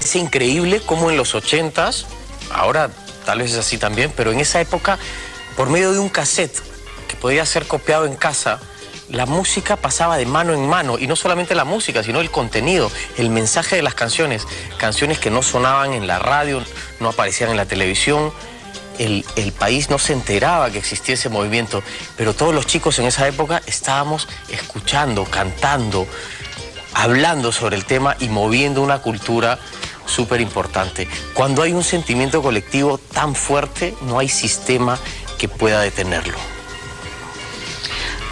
parece increíble cómo en los 80s, ahora tal vez es así también, pero en esa época, por medio de un cassette que podía ser copiado en casa, la música pasaba de mano en mano, y no solamente la música, sino el contenido, el mensaje de las canciones, canciones que no sonaban en la radio, no aparecían en la televisión. El país no se enteraba que existía ese movimiento, pero todos los chicos en esa época estábamos escuchando, cantando, hablando sobre el tema y moviendo una cultura súper importante. Cuando hay un sentimiento colectivo tan fuerte, no hay sistema que pueda detenerlo.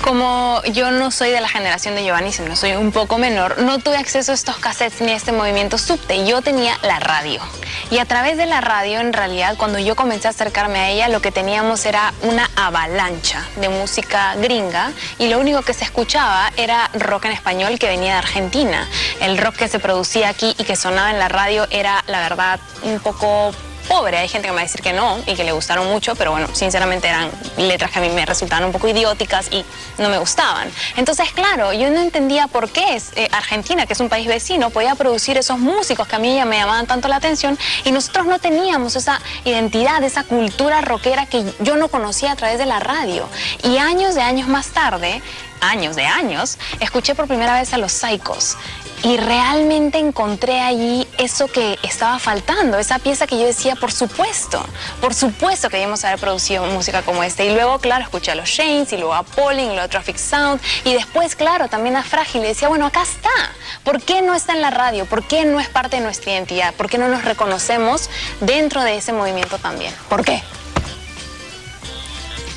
Como yo no soy de la generación de Giovanni, sino soy un poco menor, no tuve acceso a estos cassettes ni a este movimiento subte. Yo tenía la radio. Y a través de la radio, en realidad, cuando yo comencé a acercarme a ella, lo que teníamos era una avalancha de música gringa, y lo único que se escuchaba era rock en español que venía de Argentina. El rock que se producía aquí y que sonaba en la radio era, la verdad, un poco pobre. Hay gente que me va a decir que no y que le gustaron mucho, pero bueno, sinceramente eran letras que a mí me resultaban un poco idióticas y no me gustaban. Entonces, claro, yo no entendía por qué Argentina, que es un país vecino, podía producir esos músicos que a mí ya me llamaban tanto la atención, y nosotros no teníamos esa identidad, esa cultura rockera que yo no conocía a través de la radio. Y años de años más tarde, escuché por primera vez a Los Psychos. Y realmente encontré allí eso que estaba faltando, esa pieza que yo decía, por supuesto que debíamos haber producido música como esta. Y luego, claro, escuché a los Shanes, y luego a Polling, y luego a Traffic Sound, y después, claro, también a Frágil. Y decía, bueno, acá está. ¿Por qué no está en la radio? ¿Por qué no es parte de nuestra identidad? ¿Por qué no nos reconocemos dentro de ese movimiento también? ¿Por qué?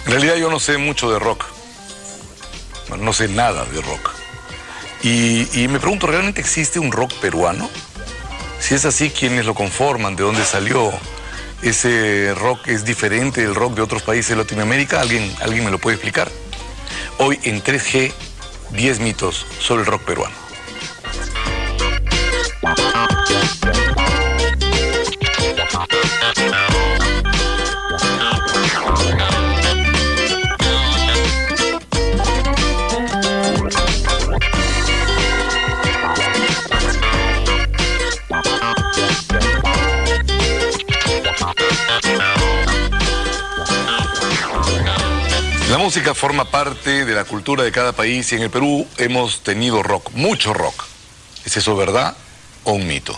En realidad yo no sé mucho de rock. No sé nada de rock. Y me pregunto, ¿realmente existe un rock peruano? Si es así, ¿quiénes lo conforman? ¿De dónde salió? ¿Ese rock es diferente del rock de otros países de Latinoamérica? ¿Alguien me lo puede explicar? Hoy en 3G, 10 mitos sobre el rock peruano. La música forma parte de la cultura de cada país, y en el Perú hemos tenido rock, mucho rock. ¿Es eso verdad o un mito?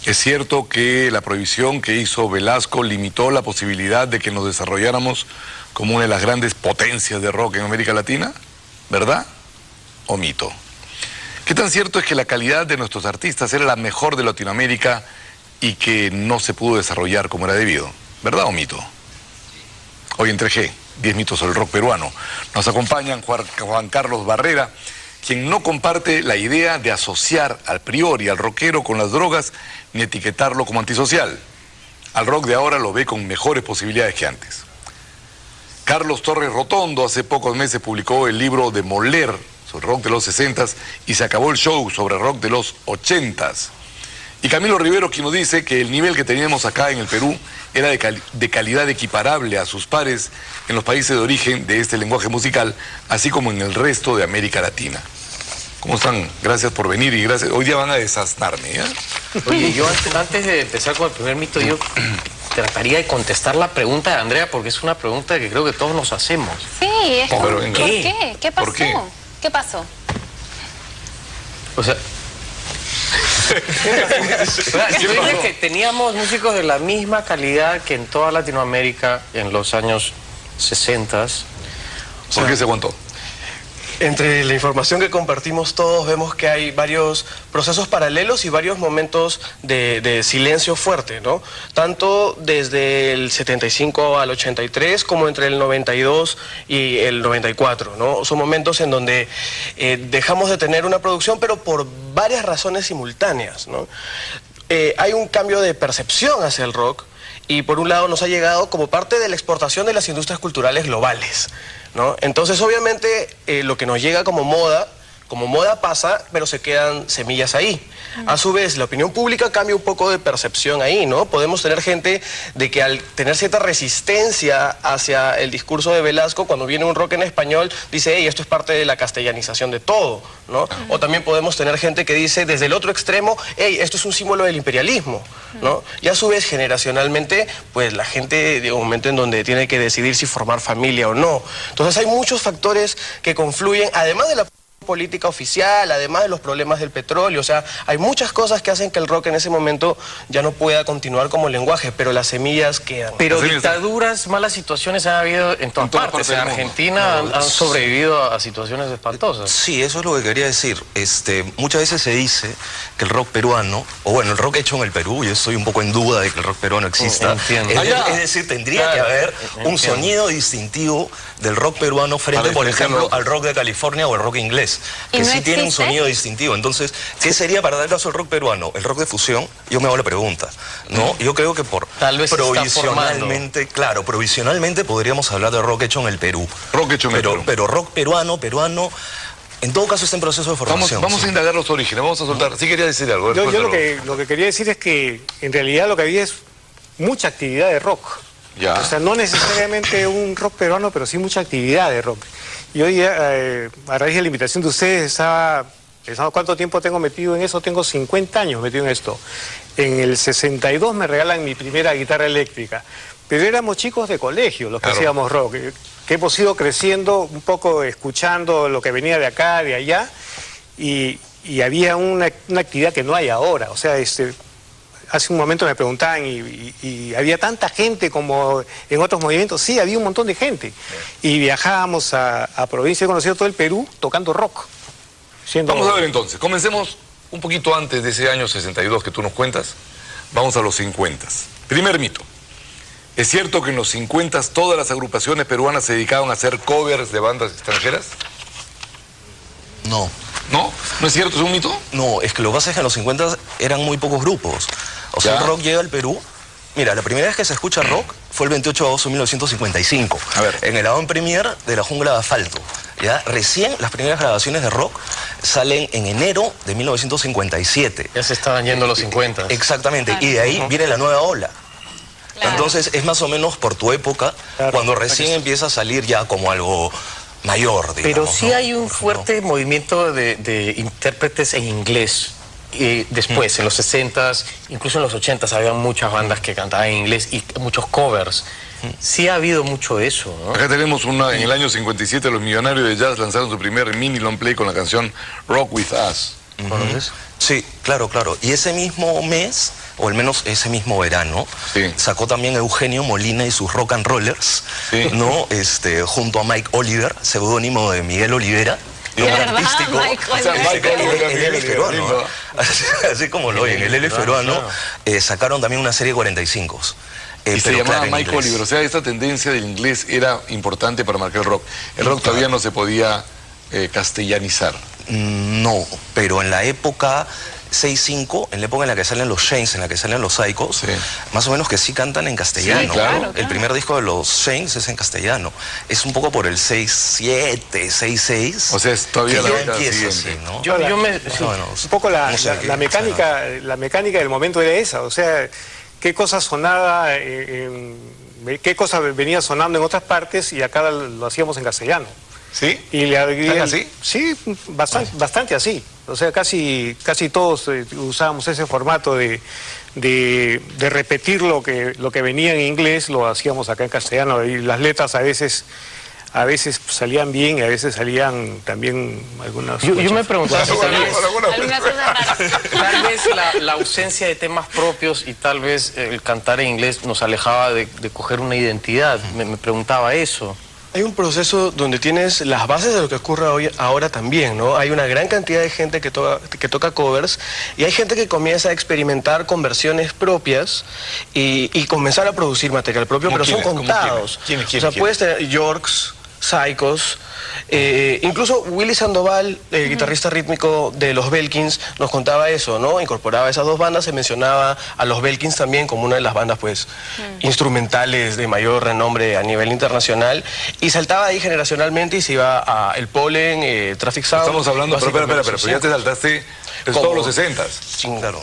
¿Es cierto que la prohibición que hizo Velasco limitó la posibilidad de que nos desarrolláramos como una de las grandes potencias de rock en América Latina? ¿Verdad o mito? ¿Qué tan cierto es que la calidad de nuestros artistas era la mejor de Latinoamérica y que no se pudo desarrollar como era debido? ¿Verdad o mito? Hoy en 3G, 10 mitos sobre el rock peruano. Nos acompañan Juan Carlos Barrera, quien no comparte la idea de asociar al priori al rockero con las drogas ni etiquetarlo como antisocial. Al rock de ahora lo ve con mejores posibilidades que antes. Carlos Torres Rotondo hace pocos meses publicó el libro de Moler sobre rock de los 60s y se acabó el show sobre rock de los 80s. Y Camilo Rivero, quien nos dice que el nivel que teníamos acá en el Perú era de calidad equiparable a sus pares en los países de origen de este lenguaje musical, así como en el resto de América Latina. ¿Cómo están? Gracias por venir y gracias. Hoy día van a desasnarme, ¿ya? Oye, yo antes de empezar con el primer mito, yo trataría de contestar la pregunta de Andrea, porque es una pregunta que creo que todos nos hacemos. Sí, es como, ¿Por ¿por qué? ¿Qué pasó? ¿Por qué? ¿Qué pasó? O sea, yo diría que teníamos músicos de la misma calidad que en toda Latinoamérica en los años 60. ¿Por qué se aguantó? Entre la información que compartimos todos vemos que hay varios procesos paralelos y varios momentos de silencio fuerte, ¿no? Tanto desde el 75 al 83 como entre el 92 y el 94, ¿no? Son momentos en donde dejamos de tener una producción, pero por varias razones simultáneas, ¿no? Hay un cambio de percepción hacia el rock, y por un lado nos ha llegado como parte de la exportación de las industrias culturales globales, ¿no? Entonces, obviamente, lo que nos llega como moda, como moda pasa, pero se quedan semillas ahí. A su vez, la opinión pública cambia un poco de percepción ahí, ¿no? Podemos tener gente de que al tener cierta resistencia hacia el discurso de Velasco, cuando viene un rock en español, dice, hey, esto es parte de la castellanización de todo, ¿no? O también podemos tener gente que dice, desde el otro extremo, hey, esto es un símbolo del imperialismo, ¿no? Y a su vez, generacionalmente, pues la gente llega un momento en donde tiene que decidir si formar familia o no. Entonces hay muchos factores que confluyen, además de la política oficial, además de los problemas del petróleo, o sea, hay muchas cosas que hacen que el rock en ese momento ya no pueda continuar como lenguaje, pero las semillas quedan. Pero dictaduras, malas situaciones han habido en todas partes. En Argentina han sobrevivido a situaciones espantosas. Sí, eso es lo que quería decir. Muchas veces se dice que el rock peruano, o bueno, el rock hecho en el Perú, yo estoy un poco en duda de que el rock peruano exista. Es decir, tendría que haber un sonido distintivo del rock peruano frente, por ejemplo, al rock de California o el rock inglés, que sí tiene un sonido distintivo. Entonces, ¿qué sería para dar caso al rock peruano? El rock de fusión, yo me hago la pregunta, ¿no? Yo creo que tal vez provisionalmente, claro, provisionalmente podríamos hablar de rock hecho en el Perú. Rock hecho en el Perú. Pero rock peruano, en todo caso está en proceso de formación. Vamos a indagar los orígenes, vamos a soltar. Sí quería decir algo. Yo lo que quería decir es que en realidad lo que había es mucha actividad de rock. Ya. O sea, no necesariamente un rock peruano, pero sí mucha actividad de rock. Y hoy, a raíz de la invitación de ustedes, estaba pensando cuánto tiempo tengo metido en eso. Tengo 50 años metido en esto. En el 62 me regalan mi primera guitarra eléctrica. Pero éramos chicos de colegio los que hacíamos rock. Que hemos ido creciendo un poco escuchando lo que venía de acá, de allá. Y había una actividad que no hay ahora. O sea, hace un momento me preguntaban, y había tanta gente como en otros movimientos. Sí, había un montón de gente. Y viajábamos a provincia, he conocido todo el Perú tocando rock. Vamos a ver entonces, comencemos un poquito antes de ese año 62 que tú nos cuentas. Vamos a los 50. Primer mito. ¿Es cierto que en los 50 todas las agrupaciones peruanas se dedicaban a hacer covers de bandas extranjeras? No. ¿No? ¿No es cierto? ¿Es un mito? No, es que lo que pasa es que en los 50 eran muy pocos grupos. O sea, el rock llega al Perú. Mira, la primera vez que se escucha rock fue el 28 de agosto de 1955. A ver. En el avant premier de La Jungla de Asfalto. ¿Ya? Recién las primeras grabaciones de rock salen en enero de 1957. Ya se estaban yendo los 50. Exactamente. Claro. Y de ahí viene la nueva ola. Claro. Entonces es más o menos por tu época, cuando recién empieza a salir ya como algo mayor, digamos. Pero sí hay un fuerte movimiento de intérpretes en inglés. Después, en los 60s, incluso en los 80s, había muchas bandas que cantaban en inglés y muchos covers. Sí ha habido mucho de eso, ¿no? Acá tenemos en el año 57, los Millonarios de Jazz lanzaron su primer mini long play con la canción Rock With Us. ¿Conoces? Sí, claro. Y ese mismo mes, o al menos ese mismo verano, sacó también Eugenio Molina y sus Rock and Rollers, ¿no? Junto a Mike Oliver, seudónimo de Miguel Olivera. Artístico, así como lo oyen, el L peruano, sacaron también una serie de 45. Y se llamaba Mike Oliver, o sea, esta tendencia del inglés era importante para marcar el rock. El rock todavía no se podía castellanizar. No, pero en la época 6-5, en la época en la que salen los Shanes, en la que salen los Psychos, más o menos que sí cantan en castellano. Sí, claro. El primer disco de los Shanes es en castellano. Es un poco por el 6-7, 6-6. O sea, es todavía la década empieza así, ¿no? Un poco la mecánica del momento era esa, o sea, qué cosa sonaba, qué cosa venía sonando en otras partes y acá lo hacíamos en castellano. ¿Sí? ¿Así? Sí, bastante así. O sea, casi todos usábamos ese formato de repetir lo que venía en inglés, lo hacíamos acá en castellano. Y las letras a veces salían bien y a veces salían también algunas... Yo me preguntaba si tal vez la ausencia de temas propios y tal vez el cantar en inglés nos alejaba de coger una identidad. Me preguntaba eso. Hay un proceso donde tienes las bases de lo que ocurre ahora también, ¿no? Hay una gran cantidad de gente que toca covers y hay gente que comienza a experimentar con versiones propias y comenzar a producir material propio, pero son contados. ¿Quiénes? O sea, puedes tener Yorks, Psychos. Incluso Willy Sandoval, el guitarrista rítmico de los Belkins, nos contaba eso, ¿no? Incorporaba esas dos bandas, se mencionaba a los Belkins también como una de las bandas, pues, instrumentales de mayor renombre a nivel internacional, y saltaba ahí generacionalmente y se iba a El Polen, Traffic Sound. Estamos hablando, pero ya te saltaste todos los 60s. Claro.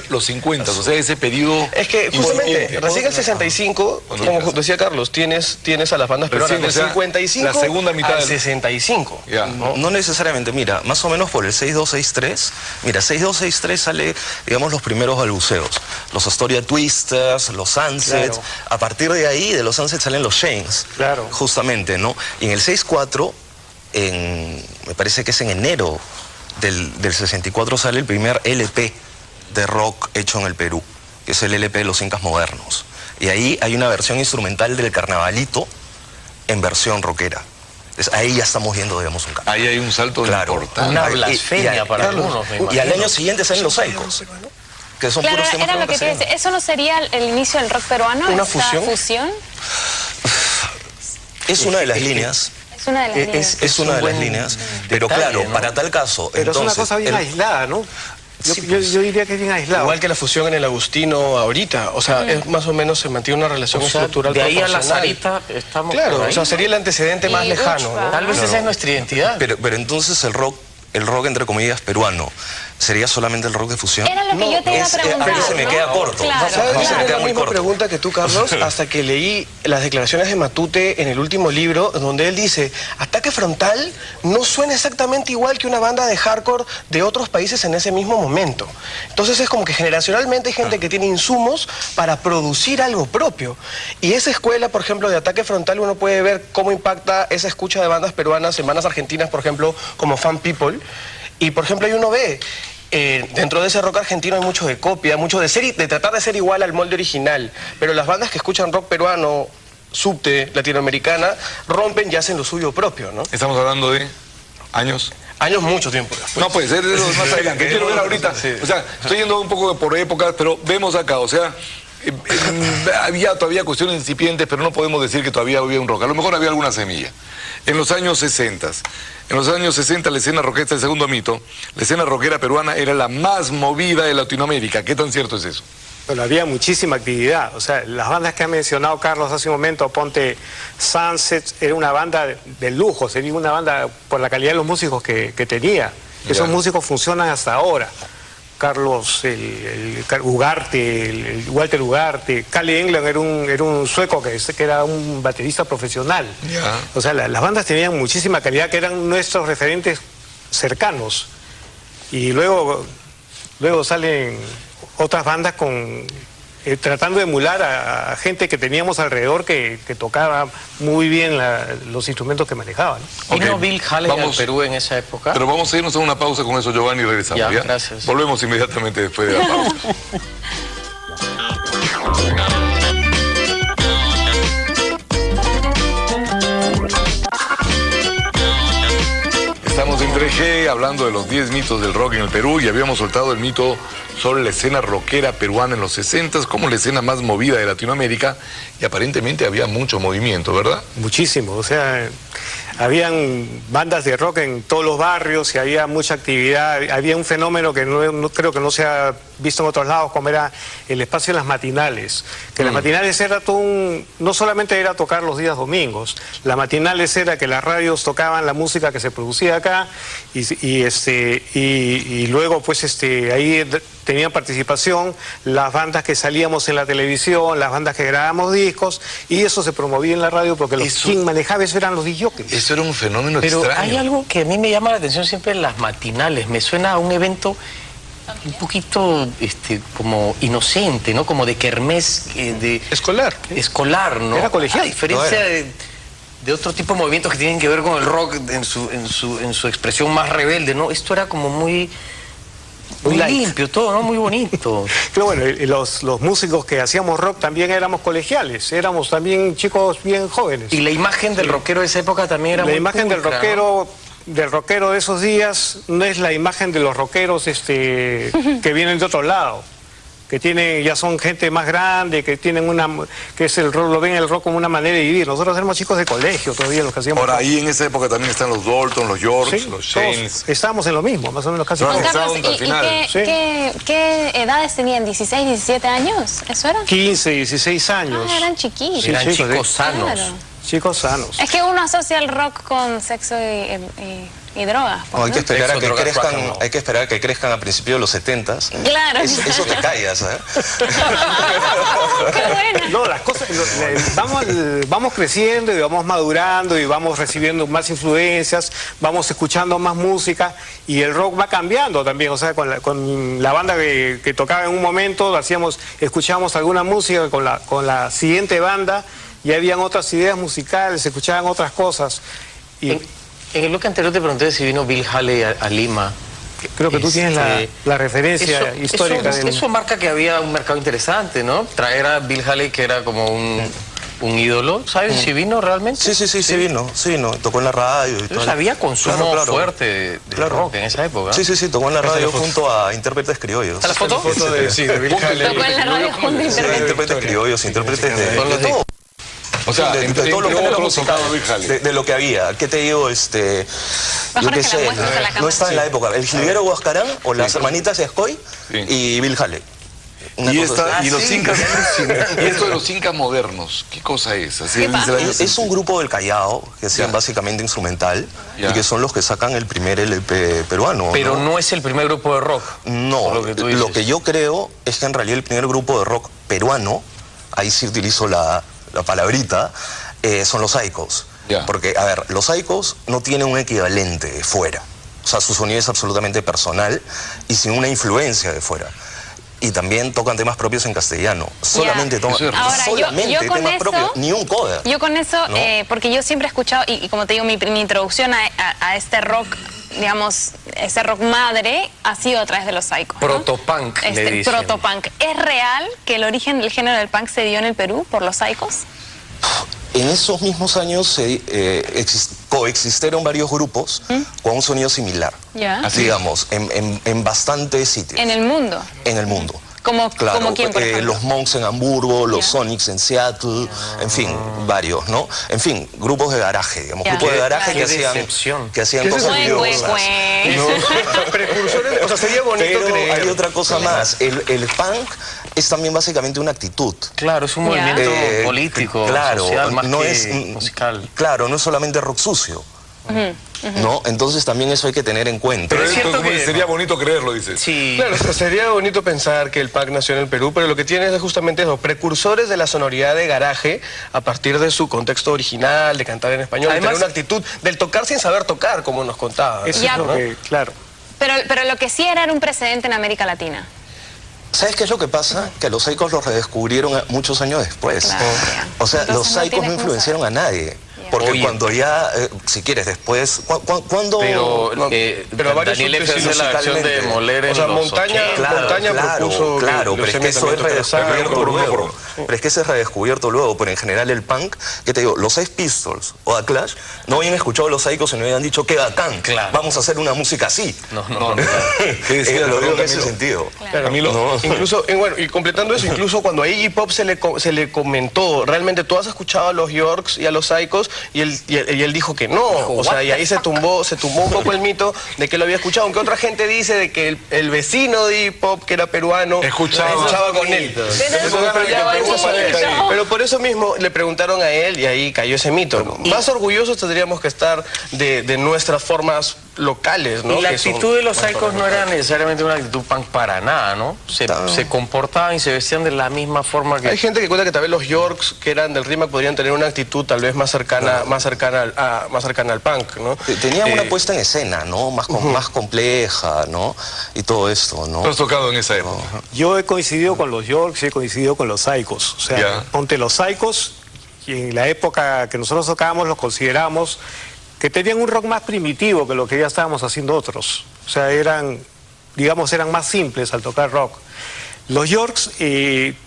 Los 50, o sea, ese periodo... Es que justamente, recién el 65, como decía Carlos, tienes a las bandas peruanas del 55 la segunda mitad al 65. Yeah. No necesariamente, mira, más o menos por el 6263, mira, 6263 sale, digamos, los primeros balbuceos, los Astoria Twisters, los Sunsets, claro. A partir de ahí, de los Sunsets salen los Shanes, claro. Justamente, ¿no? Y en el 64, me parece que es en enero del 64 sale el primer LP de rock hecho en el Perú, que es el LP de los Incas Modernos. Y ahí hay una versión instrumental del Carnavalito en versión rockera. Entonces, ahí ya estamos viendo, digamos, un cambio. Ahí hay un salto importante. Una blasfemia para algunos. Y al año siguiente salen los Psychos, que son puros temas. Era lo que te decía. ¿Eso no sería el inicio del rock peruano? ¿Una fusión? Es una de las líneas. Es una de las líneas. Es una de las líneas, pero claro, ¿no? Para tal caso... Pero entonces, es una cosa bien aislada, ¿no? Yo diría que es bien aislado. Igual que la fusión en el Agustino ahorita, o sea, es más o menos se mantiene una relación estructural de ahí proporcional. a la Sarita estamos... Claro, o sea, sería el antecedente más lejano, ¿no? Tal vez esa es nuestra identidad. Pero entonces el rock, entre comillas, peruano, ¿sería solamente el rock de fusión? Era lo que yo te iba a preguntar. A mí se me queda corto. Claro. ¿Sabes? Era la misma pregunta que tú, Carlos, hasta que leí las declaraciones de Matute en el último libro, donde él dice, Ataque Frontal no suena exactamente igual que una banda de hardcore de otros países en ese mismo momento. Entonces es como que generacionalmente hay gente que tiene insumos para producir algo propio. Y esa escuela, por ejemplo, de Ataque Frontal, uno puede ver cómo impacta esa escucha de bandas peruanas en bandas argentinas, por ejemplo, como Fan People. Y, por ejemplo, ahí uno ve, dentro de ese rock argentino hay mucho de copia, mucho de tratar de ser igual al molde original. Pero las bandas que escuchan rock peruano, subte, latinoamericana, rompen y hacen lo suyo propio, ¿no? Estamos hablando de años. Años, mucho tiempo después. No, puede ser de los más adelante. Quiero ver ahorita. Sí. O sea, estoy yendo un poco por épocas, pero vemos acá, o sea... había todavía cuestiones incipientes, pero no podemos decir que todavía había un rock. A lo mejor había alguna semilla. En los años 60, la escena rockera, este es el segundo mito, la escena rockera peruana era la más movida de Latinoamérica. ¿Qué tan cierto es eso? Bueno, había muchísima actividad. O sea, las bandas que ha mencionado Carlos hace un momento, ponte Sunset, era una banda de lujo, sería una banda por la calidad de los músicos que tenía. Esos músicos funcionan hasta ahora. Carlos Ugarte, el Walter Ugarte, Kalle Englund era un sueco que era un baterista profesional. O sea, las bandas tenían muchísima calidad, que eran nuestros referentes cercanos. Y luego salen otras bandas tratando de emular a gente que teníamos alrededor que tocaba muy bien los instrumentos que manejaban. ¿Vino Bill Haley al Perú en esa época? Pero vamos a irnos a una pausa con eso, Giovanni, y regresamos. Ya, gracias. Volvemos inmediatamente después de la pausa. Estamos en 3G hablando de los 10 mitos del rock en el Perú y habíamos soltado el mito sobre la escena rockera peruana en los 60s como la escena más movida de Latinoamérica y aparentemente había mucho movimiento, ¿verdad? Muchísimo, o sea, habían bandas de rock en todos los barrios y había mucha actividad, había un fenómeno que no creo que no se ha visto en otros lados, como era el espacio de las matinales, que las matinales era no solamente era tocar los días domingos, las matinales era que las radios tocaban la música que se producía acá y luego pues ahí tenían participación las bandas que salíamos en la televisión, las bandas que grabábamos discos, y eso se promovía en la radio porque quien manejaba eso eran los disjockeys. Eso era un fenómeno extraño. Pero hay algo que a mí me llama la atención siempre en las matinales, me suena a un evento un poquito como inocente, ¿no? Como de kermés, escolar, ¿no? Era colegial. A diferencia de otro tipo de movimientos que tienen que ver con el rock en su expresión más rebelde, ¿no? Esto era como muy limpio todo, ¿no? Muy bonito. Pero bueno, los músicos que hacíamos rock también éramos colegiales, éramos también chicos bien jóvenes. Y la imagen del rockero de esa época también era la muy imagen pulcra, del rockero de esos días no es la imagen de los rockeros que vienen de otro lado. que tienen, ya son gente más grande, que tienen que es el rock, lo ven el rock como una manera de vivir. Nosotros éramos chicos de colegio todavía los que hacíamos. Por ahí en esa época también están los Dalton, los Yorks, los Shanes. Estábamos en lo mismo, más o menos casi. Juan Carlos, ¿qué edades tenían? ¿16, 17 años? ¿Eso era? 15, 16 años. Ah, eran chiquitos. Eran chicos sanos. Claro. Chicos sanos. Es que uno asocia el rock con sexo y drogas. No, hay que esperar a que Drogas, crezcan, rock and roll. hay que esperar a que crezcan a principios de los 70s. Claro. Eso te callas, ¿eh? Qué buena. No, las cosas, vamos creciendo y vamos madurando y vamos recibiendo más influencias, vamos escuchando más música y el rock va cambiando también. O sea, con la banda que tocaba en un momento, escuchábamos alguna música, con la siguiente banda ya habían otras ideas musicales, se escuchaban otras cosas. Y En el bloque anterior te pregunté si vino Bill Haley a Lima. creo que tú tienes la referencia histórica. Eso marca que había un mercado interesante, ¿no? Traer a Bill Haley, que era como un ídolo, ¿sabes si vino realmente? Sí vino, tocó en la radio y todo. Había consumo fuerte de rock en esa época. Sí, tocó en la radio junto a intérpretes criollos. ¿Está la foto? de Bill Haley. Tocó en la radio junto a Intérpretes criollos, intérpretes de todo. O sea, de todos los géneros musicales, de lo que había. ¿Qué te digo? Yo Mejor qué que la sé, muestres a la no cámara. está en la época. El Jilguero Huascarán o las hermanitas Escoy y Bill Haley. Y los incas, y esto de los incas modernos, ¿qué cosa es? Así, Es un grupo del Callao que hacían básicamente instrumental y que son los que sacan el primer LP peruano. Pero no es el primer grupo de rock. No, lo que yo creo es que en realidad el primer grupo de rock peruano, ahí sí utilizo la palabrita, son los Psychos. Porque, a ver, los Psychos no tienen un equivalente fuera. O sea, su sonido es absolutamente personal y sin una influencia de fuera. Y también tocan temas propios en castellano. Solamente tocan Ahora, yo con temas eso, propios, ni un cover. Yo con eso, ¿no? porque yo siempre he escuchado, y como te digo, mi introducción a este rock, digamos, ese rock madre, ha sido a través de los Psychos, ¿no? Protopunk, le dicen. Protopunk. ¿Es real que el origen del género del punk se dio en el Perú por los Psychos? En esos mismos años coexistieron varios grupos con un sonido similar. Digamos, en bastantes sitios. En el mundo. En el mundo. Como quién, por ejemplo. Los Monks en Hamburgo, los Sonics en Seattle, en fin, varios, ¿no? En fin, grupos de garaje, digamos, grupos de garaje que hacían cosas curiosas. Precursores, o sea, sería bonito Pero creer. hay otra cosa más, el punk es también básicamente una actitud. Claro, es un movimiento político, social, más no que es musical. Claro, no es solamente rock sucio. ¿No? Entonces también eso hay que tener en cuenta. Pero esto sería bonito creerlo, dices. Sí. Claro, o sea, sería bonito pensar que el punk nació en el Perú, pero lo que tiene es justamente eso, precursores de la sonoridad de garaje a partir de su contexto original, de cantar en español, Además, de tener una actitud del tocar sin saber tocar, como nos contaba. Eso es lo que, claro. Pero lo que sí era un precedente en América Latina. ¿Sabes qué es lo que pasa? Que los Psychos los redescubrieron muchos años después. Claro. O sea, Entonces los Psychos tiene no cómo influenciaron a nadie. Porque cuando ya, si quieres, después, ¿cuándo? Pero varios Daniel F. hace la versión de Moler en o sea, los Montaña, 80. Montaña propuso claro, pero es que eso es redescubierto luego. Sí. Pero es que ese es redescubierto luego. Pero en general el punk, ¿qué te digo? Los Sex Pistols o The Clash no habían escuchado a los Psychos y no habían dicho, qué bacán, vamos a hacer una música así. No. Lo digo en ese sentido. Claro. Incluso, bueno, y completando eso, incluso cuando a Iggy Pop se le comentó, realmente tú has escuchado a los Yorks y a los Psychos, y él dijo que no. O sea, y ahí se tumbó un poco el mito de que lo había escuchado, aunque otra gente dice de que el vecino de Iggy Pop, que era peruano, escuchaba con él. Pero por eso mismo le preguntaron a él y ahí cayó ese mito. Más orgullosos tendríamos que estar de nuestras formas locales, ¿no? Y la actitud de los Psychos no era necesariamente una actitud punk para nada, ¿no? Se comportaban y se vestían de la misma forma que... Hay gente que cuenta que tal vez los Yorks, que eran del Rimac, podrían tener una actitud tal vez más cercana al punk, ¿no? Tenían una puesta en escena, ¿no? Más compleja, ¿no? Y todo esto, ¿no? ¿Tú has tocado en esa época? Yo he coincidido con los Yorks y he coincidido con los Psychos. O sea, ponte los Psychos, y en la época que nosotros tocábamos los consideramos que tenían un rock más primitivo que lo que ya estábamos haciendo otros. O sea, eran más simples al tocar rock. Los Yorks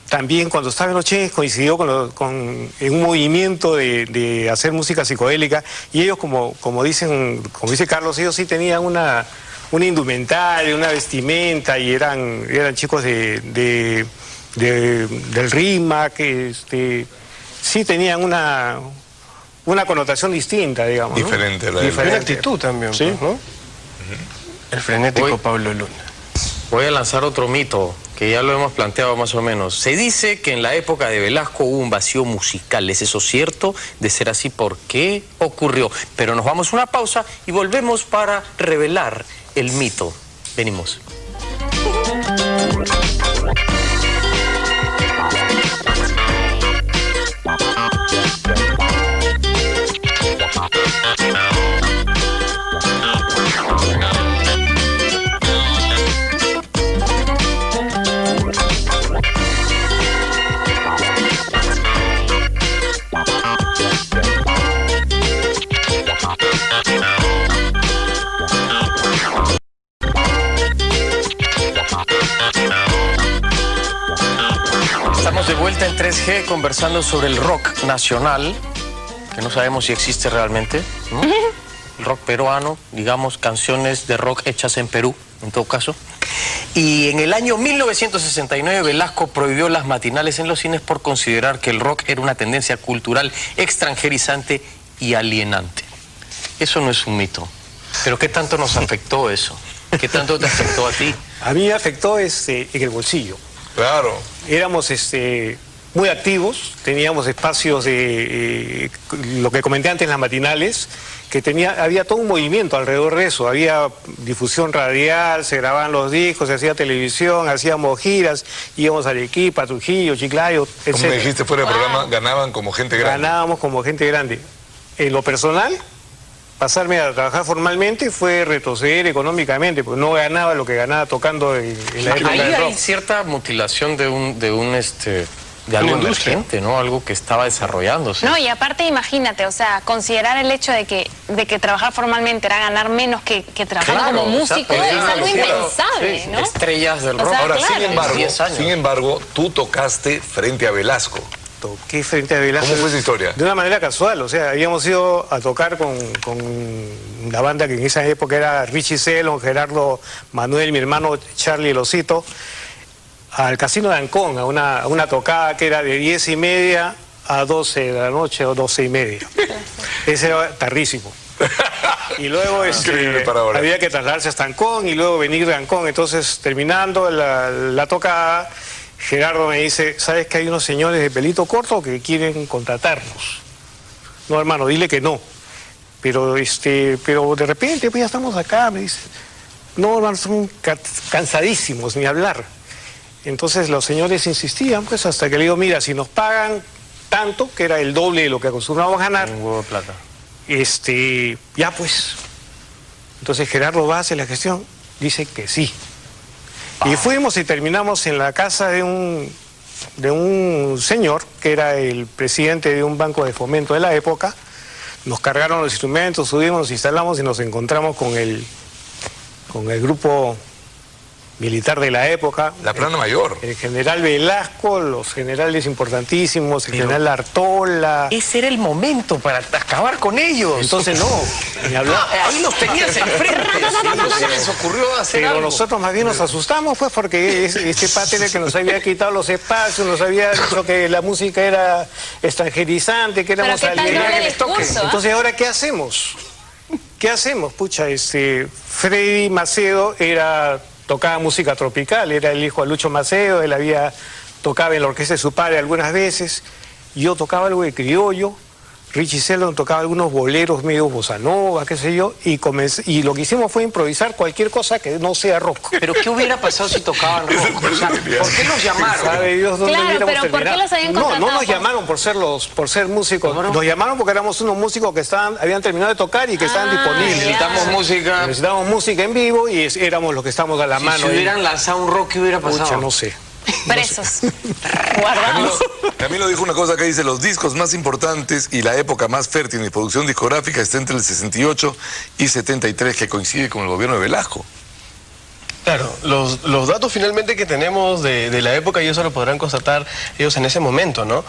también cuando estaba en los 80 coincidió en un movimiento de hacer música psicodélica, y ellos como dice Carlos, ellos sí tenían una indumentaria, una vestimenta, y eran chicos del RIMA, que sí tenían una connotación distinta, digamos. Diferente, ¿no? Diferente. Una actitud también, ¿sí? ¿no? El frenético Pablo Luna. Voy a lanzar otro mito, que ya lo hemos planteado más o menos. Se dice que en la época de Velasco hubo un vacío musical. ¿Es eso cierto? De ser así, ¿por qué ocurrió? Pero nos vamos a una pausa y volvemos para revelar el mito. Venimos. Estamos de vuelta en 3G conversando sobre el rock nacional, que no sabemos si existe realmente, ¿no? El rock peruano, digamos, canciones de rock hechas en Perú, en todo caso. Y en el año 1969 Velasco prohibió las matinales en los cines por considerar que el rock era una tendencia cultural extranjerizante y alienante. Eso no es un mito. Pero ¿qué tanto nos afectó eso? ¿Qué tanto te afectó a ti? A mí me afectó en el bolsillo. Claro. Éramos muy activos, teníamos espacios de lo que comenté antes, las matinales, que había todo un movimiento alrededor de eso. Había difusión radial, se grababan los discos, se hacía televisión, hacíamos giras, íbamos a Arequipa, Trujillo, Chiclayo, etc. Como me dijiste fuera del programa, ganaban como gente grande. Ganábamos como gente grande. En lo personal, pasarme a trabajar formalmente fue retroceder económicamente, porque no ganaba lo que ganaba tocando en la época Ahí del rock. hay cierta mutilación de algo emergente, ¿no? Algo que estaba desarrollándose. No, y aparte imagínate, o sea, considerar el hecho de que trabajar formalmente era ganar menos que trabajar como músico, exacto, es algo impensable, sí, ¿no? Estrellas del O rock. sea, Ahora, claro. 10 años. sin embargo, tú tocaste frente a Velasco. Toqué frente a Velasco. ¿Cómo fue esa historia? De una manera casual, o sea, habíamos ido a tocar con la banda que en esa época era Richie Selon, Gerardo Manuel, mi hermano Charlie el Osito, al Casino de Ancón, a una tocada que era de 10:30 a 12 de la noche o 12:30. Ese era tardísimo. Y luego había que trasladarse hasta Ancón y luego venir de Ancón. Entonces, terminando la tocada, Gerardo me dice, ¿sabes que hay unos señores de pelito corto que quieren contratarnos? No, hermano, dile que no. Pero de repente, pues ya estamos acá, me dice. No, hermano, son cansadísimos, ni hablar. Entonces los señores insistían, pues hasta que le digo, mira, si nos pagan tanto, que era el doble de lo que acostumbrábamos a ganar, Un huevo de plata. ya pues. Entonces Gerardo va a hacer la gestión, dice que sí. Y fuimos y terminamos en la casa de un señor que era el presidente de un banco de fomento de la época. Nos cargaron los instrumentos, subimos, nos instalamos y nos encontramos con el grupo militar de la época. La plana mayor. El general Velasco, los generales importantísimos, el general Artola. Ese era el momento para acabar con ellos. Entonces no, ni hablar. Ahí los tenías enfrente. Entonces les ocurrió hacer Pero algo. nosotros más bien nos asustamos, pues, porque este pata era el que nos había quitado los espacios, nos había dicho que la música era extranjerizante, que éramos Pero ¿qué tal alienados. doble discurso, Entonces, ¿ahora qué hacemos? ¿Qué hacemos? Pucha, Freddy Macedo tocaba música tropical, era el hijo de Lucho Macedo, él tocaba en la orquesta de su padre algunas veces, yo tocaba algo de criollo, Richie Selon tocaba algunos boleros medio bossa nova, qué sé yo, y lo que hicimos fue improvisar cualquier cosa que no sea rock. Pero ¿qué hubiera pasado si tocaban rock? O sea, ¿por qué los llamaron? ¿Sabe Dios dónde Claro, hubiéramos pero ¿por qué terminado? los habían contratado? No nos llamaron por ser músicos, nos llamaron porque éramos unos músicos que habían terminado de tocar y que estaban disponibles. Necesitamos música. Necesitábamos música en vivo y éramos los que estamos a la mano. Si hubieran lanzado un rock, ¿qué hubiera pasado? Pucha, no sé. Presos. Guardados. Camilo dijo una cosa que dice, los discos más importantes y la época más fértil de producción discográfica está entre el 68 y 73, que coincide con el gobierno de Velasco. Claro, los datos finalmente que tenemos de la época, y eso lo podrán constatar ellos en ese momento, ¿no?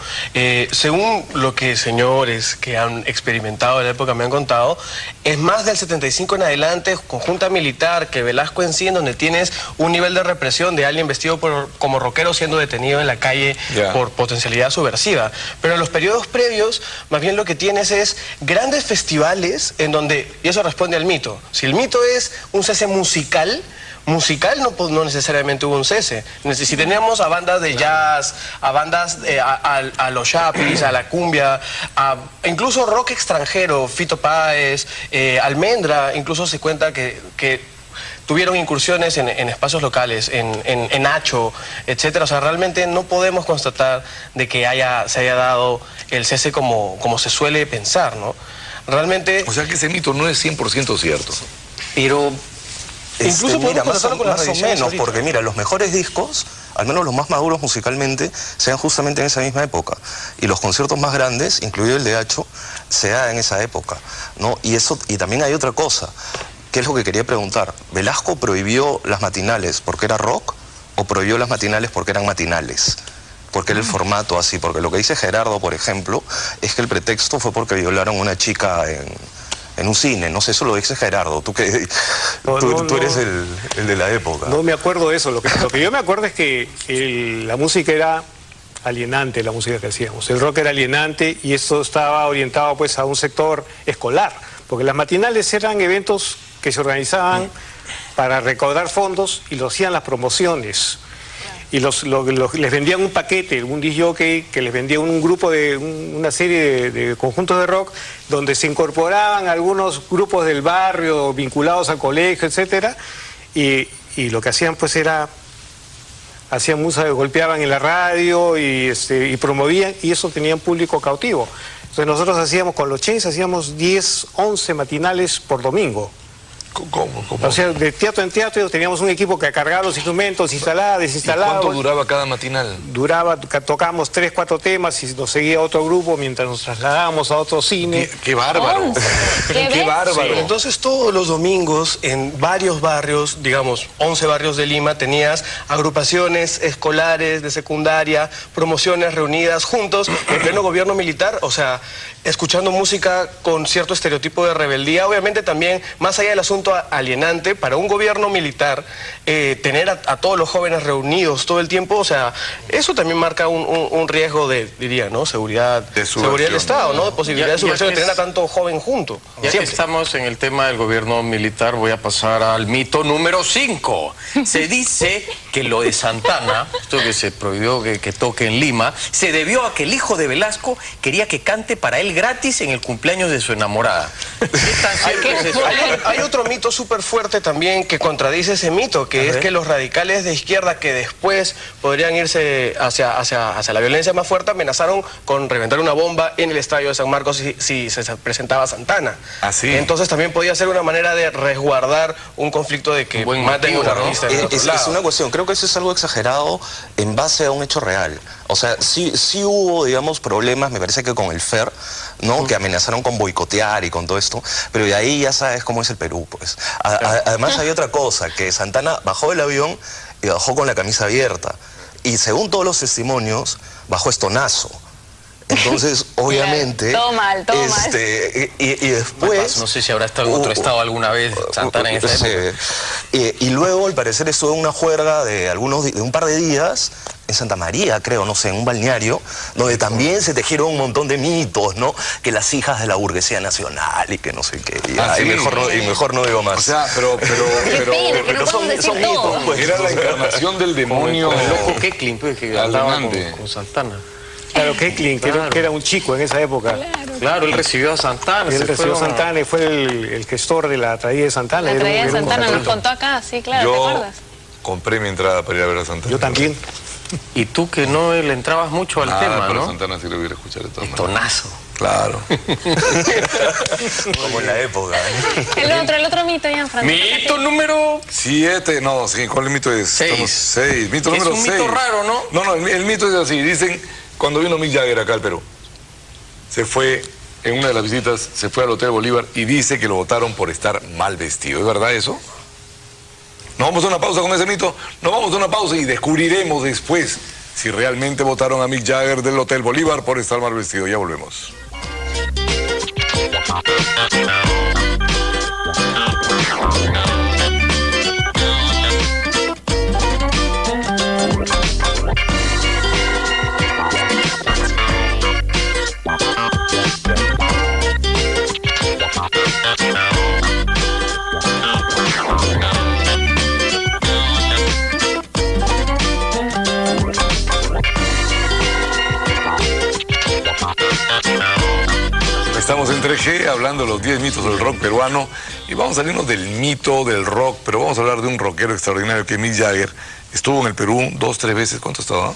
Según lo que señores que han experimentado en la época me han contado, es más del 75 en adelante, con junta militar, que Velasco en sí, en donde tienes un nivel de represión de alguien vestido como rockero siendo detenido en la calle por potencialidad subversiva. Pero en los periodos previos, más bien lo que tienes es grandes festivales en donde, y eso responde al mito, si el mito es un cese musical no necesariamente hubo un cese. Si teníamos a bandas de jazz, a bandas, a los chapis, a la cumbia, incluso rock extranjero, Fito Páez, Almendra, incluso se cuenta que tuvieron incursiones en espacios locales, en Nacho, etcétera. O sea, realmente no podemos constatar de que se haya dado el cese como se suele pensar, ¿no? Realmente... O sea que ese mito no es 100% cierto. Pero... Incluso mira, más o menos, ahorita, porque mira, los mejores discos, al menos los más maduros musicalmente, se dan justamente en esa misma época. Y los conciertos más grandes, incluido el de Hacho, se da en esa época, ¿no? Y también hay otra cosa, que es lo que quería preguntar. ¿Velasco prohibió las matinales porque era rock o prohibió las matinales porque eran matinales? Porque era el formato así, porque lo que dice Gerardo, por ejemplo, es que el pretexto fue porque violaron a una chica en un cine. No sé, eso lo dice Gerardo, tú eres el de la época. No me acuerdo de eso, lo que yo me acuerdo es que la música era alienante, la música que hacíamos. El rock era alienante y esto estaba orientado pues a un sector escolar, porque las matinales eran eventos que se organizaban para recaudar fondos y lo hacían las promociones. Y les vendían un paquete, un disc jockey que les vendía un grupo una serie de conjuntos de rock donde se incorporaban algunos grupos del barrio vinculados al colegio, etcétera, y lo que hacían pues hacían música, golpeaban en la radio y promovían, y eso tenían público cautivo. Entonces nosotros hacíamos, con los Chains, hacíamos 10, 11 matinales por domingo. ¿Cómo? O sea, de teatro en teatro teníamos un equipo que cargaba los instrumentos, instalaba, desinstalaba. ¿Y cuánto duraba cada matinal? Tocábamos 3, 4 temas y nos seguía otro grupo mientras nos trasladábamos a otro cine. ¡Qué bárbaro! ¡Qué bárbaro! Sí. Entonces todos los domingos en varios barrios, digamos 11 barrios de Lima, tenías agrupaciones escolares de secundaria, promociones reunidas juntos en pleno gobierno militar, o sea, escuchando música con cierto estereotipo de rebeldía. Obviamente también, más allá del asunto alienante, para un gobierno militar, tener a todos los jóvenes reunidos todo el tiempo, o sea, eso también marca un riesgo de, diría, ¿no? Seguridad del Estado, ¿no? De posibilidad de subversión, de tener a tanto joven junto. Ya que estamos en el tema del gobierno militar, voy a pasar al mito número 5. Se dice que lo de Santana, esto que se prohibió que toque en Lima, se debió a que el hijo de Velasco quería que cante para él gratis en el cumpleaños de su enamorada. ¿Qué tan cierto es eso? Hay otro mito súper fuerte también que contradice ese mito, que es que los radicales de izquierda que después podrían irse hacia la violencia más fuerte amenazaron con reventar una bomba en el estadio de San Marcos si se presentaba Santana. Así. Entonces también podía ser una manera de resguardar un conflicto de que maten a un artista. Es una cuestión, creo que eso es algo exagerado en base a un hecho real. O sea, sí hubo, digamos, problemas, me parece que con el FER, ¿no? Que amenazaron con boicotear y con todo esto, pero de ahí ya sabes cómo es el Perú, pues. Además hay otra cosa, que Santana bajó del avión y bajó con la camisa abierta. Y según todos los testimonios, bajó estonazo. Entonces, obviamente... Todo mal. Y después... No sé si habrá estado en otro estado alguna vez Santana en esa época. Y luego, al parecer, estuvo en una juerga de un par de días en Santa María, creo, no sé, en un balneario, donde también se tejieron un montón de mitos, ¿no? Que las hijas de la burguesía nacional y que no sé qué. Y mejor no digo más. O sea, pero son mitos, pues. Era la encarnación del demonio. El loco Keklin, pues, que andaba con Santana. Claro, Keklin, que era un chico en esa época. Claro, él recibió a Santana. Él recibió a Santana y fue el gestor de la traída de Santana. La traída de Santana nos contó acá, sí, claro, ¿te acuerdas? Compré mi entrada para ir a ver a Santana. Yo también. Y tú que no le entrabas mucho al tema, pero ¿no? Santana sí lo hubiera escuchado de todas maneras. Tonazo. Claro. Como en la época. El otro mito, Gianfranco. Mito número... 7, no, sí, ¿cuál mito es? 6. Mito número 6. Es un mito raro, ¿no? No, el mito es así. Dicen, cuando vino Mick Jagger acá al Perú, se fue, en una de las visitas, se fue al Hotel Bolívar y dice que lo votaron por estar mal vestido. ¿Es verdad eso? Nos vamos a una pausa con ese mito, nos vamos a una pausa y descubriremos después si realmente votaron a Mick Jagger del Hotel Bolívar por estar mal vestido. Ya volvemos. Estamos en 3G hablando de los 10 mitos del rock peruano y vamos a salirnos del mito del rock, pero vamos a hablar de un rockero extraordinario que Mick Jagger estuvo en el Perú 2, 3 veces. ¿Cuánto estaba?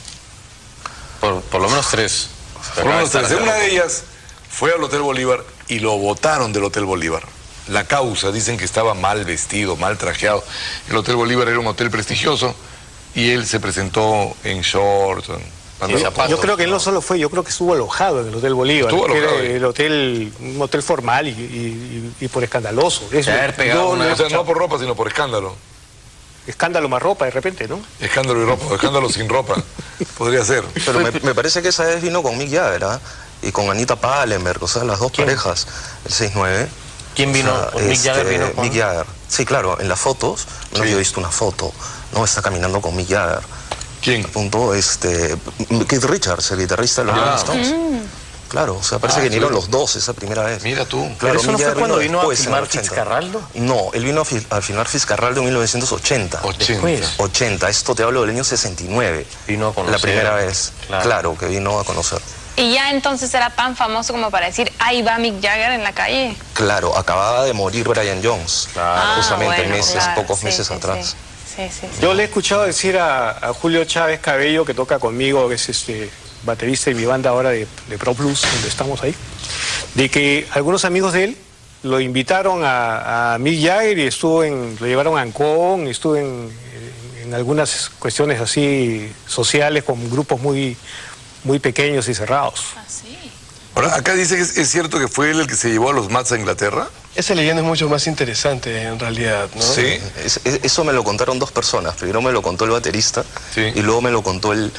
Por lo menos 3. Por lo menos 3. Una de ellas fue al Hotel Bolívar y lo botaron del Hotel Bolívar. La causa, dicen que estaba mal vestido, mal trajeado. El Hotel Bolívar era un hotel prestigioso y él se presentó en shorts, yo creo que él no solo fue, yo creo que estuvo alojado en el Hotel Bolívar. Estuvo alojado, que era un hotel formal y por escandaloso. Eso, o sea, no por ropa, sino por escándalo. Escándalo más ropa de repente, ¿no? Escándalo y ropa, escándalo sin ropa. Podría ser. Pero me parece que esa vez vino con Mick Jagger, ¿eh? Y con Anita Pallenberg, o sea, las dos parejas, el 6-9. ¿Quién vino? O sea, Mick Jagger vino con... Mick Jagger. Sí, claro, en las fotos, yo he visto una foto, ¿no? Está caminando con Mick Jagger. ¿Quién? A punto, Keith Richards, el guitarrista de los Rolling Stones. Claro, o sea, parece que vinieron los dos esa primera vez. Mira tú. Claro, ¿Pero eso no fue cuando vino a después, filmar en el 80. Fitzcarraldo? No, él vino a filmar Fitzcarraldo en 1980. 80, esto te hablo del año 69. Vino a conocer. La primera vez, claro, que vino a conocer. ¿Y ya entonces era tan famoso como para decir, ahí va Mick Jagger en la calle? Claro, acababa de morir Brian Jones, justamente pocos meses sí, atrás. Sí. Yo le he escuchado decir a Julio Chávez Cabello, que toca conmigo, que es baterista de mi banda ahora de Pro Plus, donde estamos ahí, de que algunos amigos de él lo invitaron a Mick Jagger y lo llevaron a Ancón, estuvo en algunas cuestiones así sociales con grupos muy pequeños y cerrados. Ah, sí. Ahora, acá dice que es cierto que fue él el que se llevó a los Mats a Inglaterra. Esa leyenda es mucho más interesante en realidad, ¿no? Sí. Eso me lo contaron dos personas. Primero me lo contó el baterista y luego me lo contó el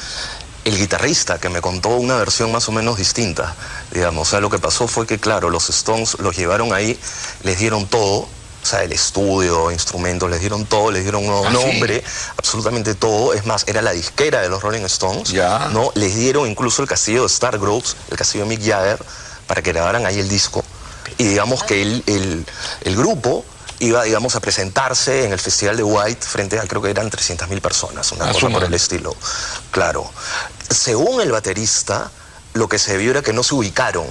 guitarrista, que me contó una versión más o menos distinta, digamos. O sea, lo que pasó fue que, claro, los Stones los llevaron ahí, les dieron todo, o sea, el estudio, instrumentos, les dieron todo, les dieron un nombre, absolutamente todo. Es más, era la disquera de los Rolling Stones, ¿no? Les dieron incluso el castillo de Star Groves, el castillo de Mick Jagger, para que grabaran ahí el disco. Y digamos que el grupo iba, digamos, a presentarse en el Festival de White frente a, creo que eran 300.000 personas, una cosa por el estilo. Claro. Según el baterista, lo que se vio era que no se ubicaron.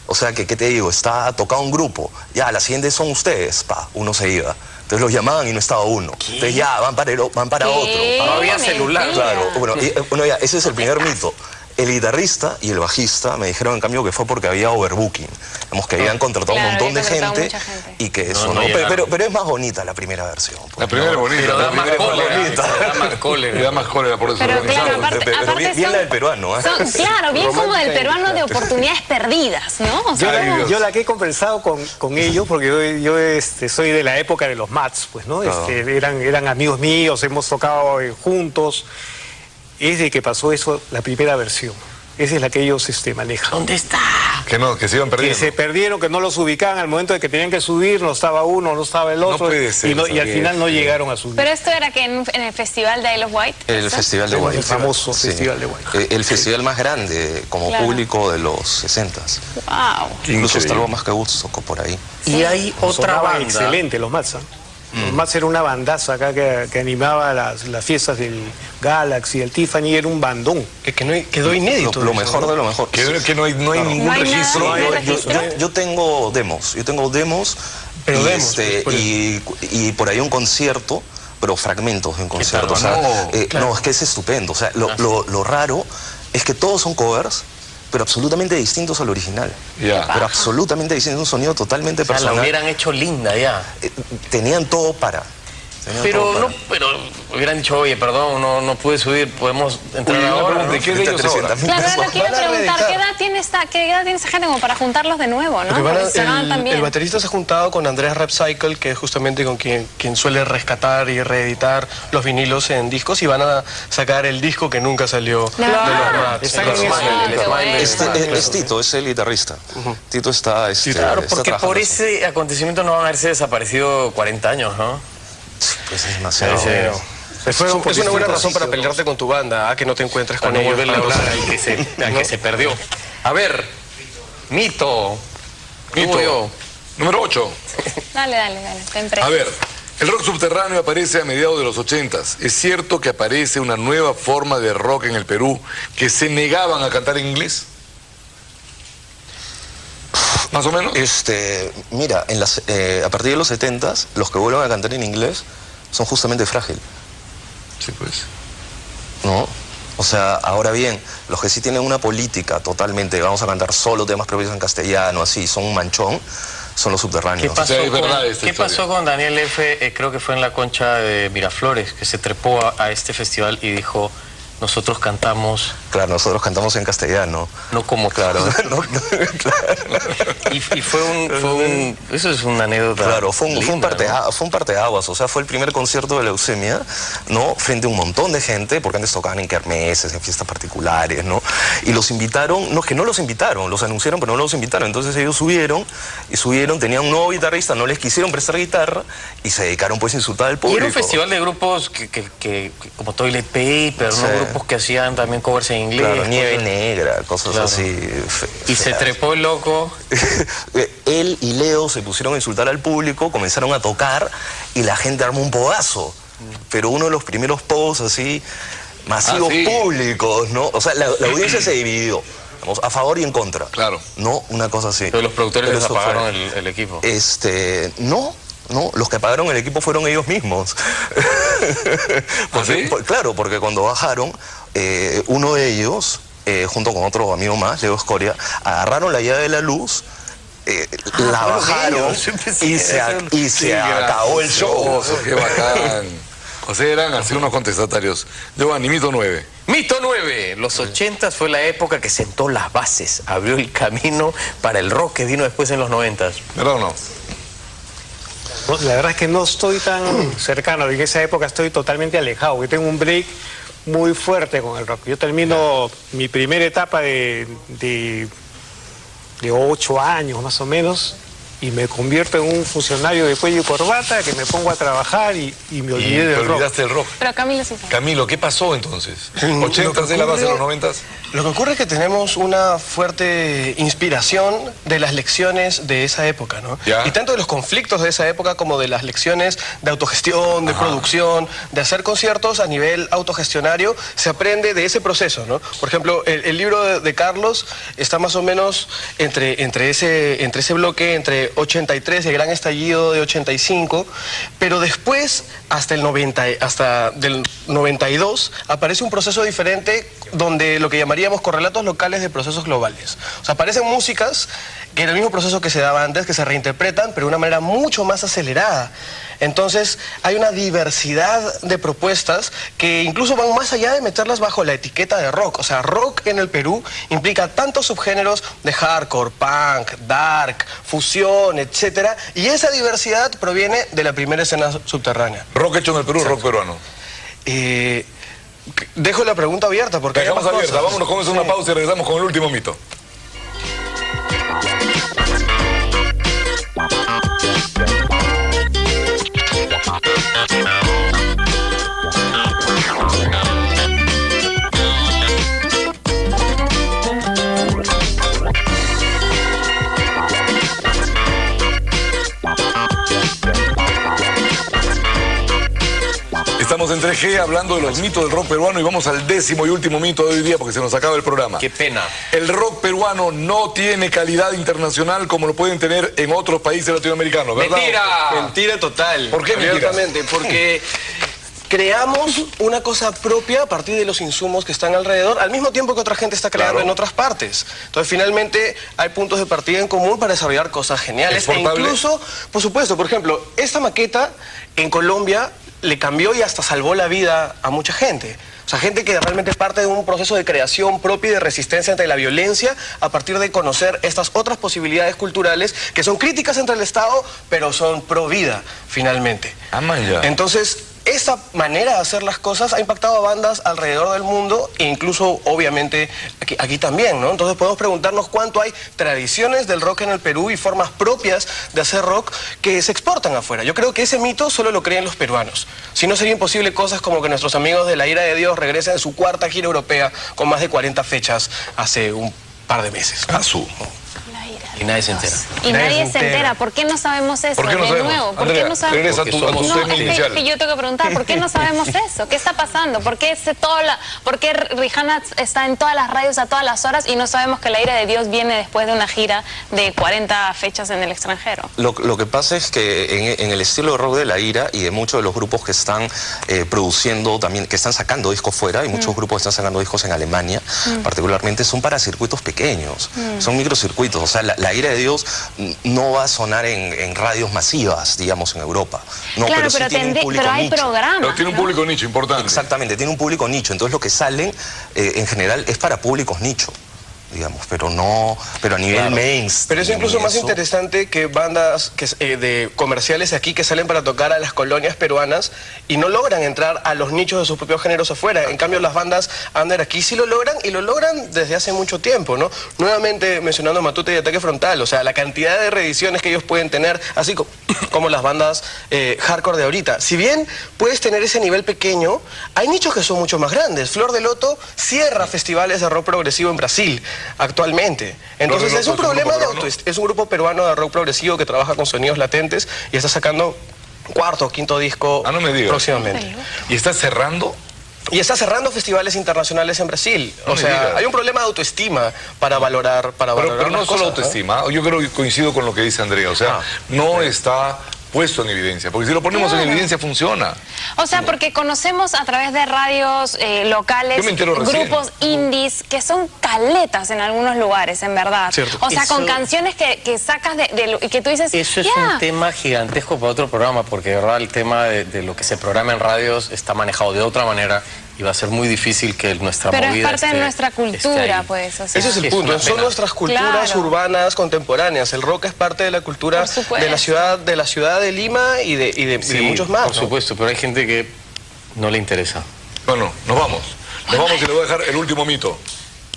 O sea, que, ¿qué te digo? Está tocado un grupo. Ya, la siguiente son ustedes. Uno se iba. Entonces los llamaban y no estaba uno. ¿Qué? Entonces ya, van para otro. No había celular. Claro. Bueno, ya, ese es el primer mito. El guitarrista y el bajista me dijeron en cambio que fue porque había overbooking. Digamos que habían contratado un montón de gente y que eso no. Pero es más bonita la primera versión. La primera es bonita. Pero da más cólera. Da más cólera por eso. Pero claro, pero bien la del peruano, ¿eh? Claro, bien como del peruano de oportunidades perdidas, ¿no? O sea, yo la que he conversado con ellos, porque yo soy de la época de los Mats, pues, ¿no? Eran amigos míos, hemos tocado juntos. Es de que pasó eso, la primera versión. Esa es la que ellos manejan. ¿Dónde está? Que se iban perdiendo. Que se perdieron, que no los ubicaban al momento de que tenían que subir, no estaba uno, no estaba el otro. No puede ser, y al final no llegaron a subir. Pero esto era que en el festival de Isle of Wight. El Festival de White. El famoso Festival de White. El festival más grande como público de los 60s. Wow. Incluso está algo más que Woodstock por ahí. Y hay otra banda. Excelente, los Mats. Los Mats era una bandaza acá que animaba las fiestas del Galaxy, el Tiffany, era un bandón. Que quedó inédito. Lo mejor de lo mejor. Que no hay ningún registro. Yo tengo demos. Pero y por ahí un concierto, pero fragmentos de un concierto. O sea, no, es que es estupendo. O sea, lo raro es que todos son covers, pero absolutamente distintos al original. Pero absolutamente distintos, un sonido totalmente personal. La hubieran hecho linda ya. Tenían todo para. Pero hubieran dicho, oye, perdón, no pude subir, podemos entrar ahora. ¿De qué de ellos ahora? Claro, era lo que iba a preguntar, ¿qué edad tiene esa gente como para juntarlos de nuevo, no? El baterista se ha juntado con Andrés Repcycle, que es justamente con quien suele rescatar y reeditar los vinilos en discos, y van a sacar el disco que nunca salió de los Rats. Es Tito, es el guitarrista. Tito está... Claro, porque por ese acontecimiento no van a haberse desaparecido 40 años, ¿no? Sí, pues es demasiado. Es una buena razón para pelearte con tu banda, que no te encuentres con ellos. Volverle a hablar al que se perdió. A ver, Mito. Número 8. Dale, ten presente. A ver, el rock subterráneo aparece a mediados de los 80s. ¿Es cierto que aparece una nueva forma de rock en el Perú que se negaban a cantar en inglés? ¿Más o menos? Mira, a partir de los 70s, los que vuelven a cantar en inglés son justamente Frágil. Sí, pues. ¿No? O sea, ahora bien, los que sí tienen una política totalmente, vamos a cantar solo temas propios en castellano, así, son un manchón, son los subterráneos. ¿Qué pasó con Daniel F.? Creo que fue en la Concha de Miraflores, que se trepó a este festival y dijo... Nosotros cantamos... Claro, nosotros cantamos en castellano. No como... Claro. Claro. Y fue un... Eso es una anécdota. Claro, fue un linda, parteaguas. O sea, fue el primer concierto de Leucemia, ¿no? Frente a un montón de gente, porque antes tocaban en kermeses, en fiestas particulares, ¿no? Y los invitaron... No, es que no los invitaron, los anunciaron, pero no los invitaron. Entonces ellos subieron, tenían un nuevo guitarrista, no les quisieron prestar guitarra, y se dedicaron pues a insultar al público. Y era un festival de grupos que como Toilet Paper, ¿no? Grupos que hacían también covers en inglés. Claro, Nieve Negra, cosas así. Y se trepó el loco. Él y Leo se pusieron a insultar al público, comenzaron a tocar y la gente armó un podazo. Pero uno de los primeros pods así, masivos públicos, ¿no? O sea, la audiencia se dividió. Vamos, a favor y en contra. Claro. No, una cosa así. Pero los productores les apagaron el equipo. No, los que apagaron el equipo fueron ellos mismos. ¿Sí? Claro, porque cuando bajaron, uno de ellos, junto con otro amigo más, Leo Escoria, agarraron la llave de la luz, la bajaron y se acabó el show. ¡Qué bacán! O sea, eran así unos contestatarios. Giovanni, Mito 9. Mito 9. Los 80s fue la época que sentó las bases, abrió el camino para el rock que vino después en los 90s. ¿Verdad o no? La verdad es que no estoy tan cercano, en esa época estoy totalmente alejado, porque tengo un break muy fuerte con el rock. Yo termino mi primera etapa de 8 años más o menos, y me convierto en un funcionario de cuello y corbata, que me pongo a trabajar y me olvidé del rock. ¿Te olvidaste del rock? Pero Camilo sí. Camilo, ¿qué pasó entonces? ¿80s de la base de los 90s? Lo que ocurre es que tenemos una fuerte inspiración de las lecciones de esa época, ¿no? ¿Ya? Y tanto de los conflictos de esa época como de las lecciones de autogestión, de producción, de hacer conciertos a nivel autogestionario, se aprende de ese proceso, ¿no? Por ejemplo, el libro de Carlos está más o menos entre ese bloque, entre 83 y el gran estallido de 85, pero después, hasta del 92, aparece un proceso diferente donde lo que llamaríamos correlatos locales de procesos globales. O sea, aparecen músicas que en el mismo proceso que se daba antes, que se reinterpretan, pero de una manera mucho más acelerada. Entonces, hay una diversidad de propuestas que incluso van más allá de meterlas bajo la etiqueta de rock. O sea, rock en el Perú implica tantos subgéneros de hardcore, punk, dark, fusión, etcétera, y esa diversidad proviene de la primera escena subterránea. ¿Rock hecho en el Perú o rock peruano? Dejo la pregunta abierta porque dejamos abierta. Vámonos con eso, una pausa y regresamos con el último mito. Estamos en 3G hablando de los mitos del rock peruano y vamos al 10º y último mito de hoy día porque se nos acaba el programa. Qué pena. El rock peruano no tiene calidad internacional como lo pueden tener en otros países latinoamericanos, ¿verdad? ¡Mentira! Mentira total. ¿Por qué mentira? Porque creamos una cosa propia a partir de los insumos que están alrededor, al mismo tiempo que otra gente está creando en otras partes. Entonces, finalmente, hay puntos de partida en común para desarrollar cosas geniales. E incluso, por supuesto, por ejemplo, esta maqueta en Colombia le cambió y hasta salvó la vida a mucha gente. O sea, gente que realmente parte de un proceso de creación propia y de resistencia ante la violencia a partir de conocer estas otras posibilidades culturales que son críticas entre el Estado, pero son pro vida, finalmente. Entonces, esa manera de hacer las cosas ha impactado a bandas alrededor del mundo e incluso, obviamente, aquí también, ¿no? Entonces podemos preguntarnos cuánto hay tradiciones del rock en el Perú y formas propias de hacer rock que se exportan afuera. Yo creo que ese mito solo lo creen los peruanos. Si no, sería imposible cosas como que nuestros amigos de La Ira de Dios regresen en su cuarta gira europea con más de 40 fechas hace un par de meses. Y nadie se entera. Y nadie se entera. ¿Por qué no sabemos eso? ¿Por qué no sabemos? Nuevo, ¿por Andrea, qué no sabemos? regresa a tu tema inicial. Es que yo tengo que preguntar, ¿por qué no sabemos eso? ¿Qué está pasando? ¿Por qué Rihanna está en todas las radios a todas las horas y no sabemos que La Ira de Dios viene después de una gira de 40 fechas en el extranjero? Lo que pasa es que en el estilo de rock de La Ira y de muchos de los grupos que están produciendo también, que están sacando discos fuera, y muchos grupos que están sacando discos en Alemania, particularmente, son para circuitos pequeños, son microcircuitos. O sea, La Ira de Dios no va a sonar en radios masivas, digamos, en Europa. No, claro, pero sí tiene un público pero hay nicho. programas. Pero tiene un público nicho importante. Exactamente, tiene un público nicho. Entonces lo que salen, en general, es para públicos nicho, digamos, pero a nivel mainstream. Pero es incluso más interesante que bandas de comerciales aquí que salen para tocar a las colonias peruanas y no logran entrar a los nichos de sus propios géneros afuera. En cambio, las bandas under aquí sí lo logran, y lo logran desde hace mucho tiempo, ¿no? Nuevamente mencionando Matute y Ataque Frontal, o sea, la cantidad de reediciones que ellos pueden tener, así como las bandas hardcore de ahorita. Si bien puedes tener ese nivel pequeño, hay nichos que son mucho más grandes. Flor de Loto cierra festivales de rock progresivo en Brasil actualmente. Entonces es un problema de autoestima. Es un grupo peruano de rock progresivo que trabaja con sonidos latentes y está sacando cuarto o quinto disco próximamente. ¿Y está cerrando? Y está cerrando festivales internacionales en Brasil. O sea, hay un problema de autoestima para valorar pero no las solo cosas, autoestima. Yo creo que coincido con lo que dice Andrea. O sea, no está puesto en evidencia, porque si lo ponemos en evidencia funciona. O sea, porque conocemos a través de radios locales, grupos indies, que son caletas en algunos lugares, en verdad. Cierto. O sea, con canciones que sacas y que tú dices, eso es un tema gigantesco para otro programa, porque de verdad el tema de lo que se programa en radios está manejado de otra manera y va a ser muy difícil que nuestra movida es parte de nuestra cultura, pues. O sea, ese es el punto. Son nuestras culturas urbanas contemporáneas. El rock es parte de la cultura de la ciudad de Lima y de muchos más. Por supuesto, pero hay gente que no le interesa. Bueno, nos vamos. Nos vamos y le voy a dejar el último mito.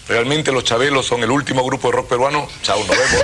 ¿Realmente los Chabelos son el último grupo de rock peruano? Chao, nos vemos.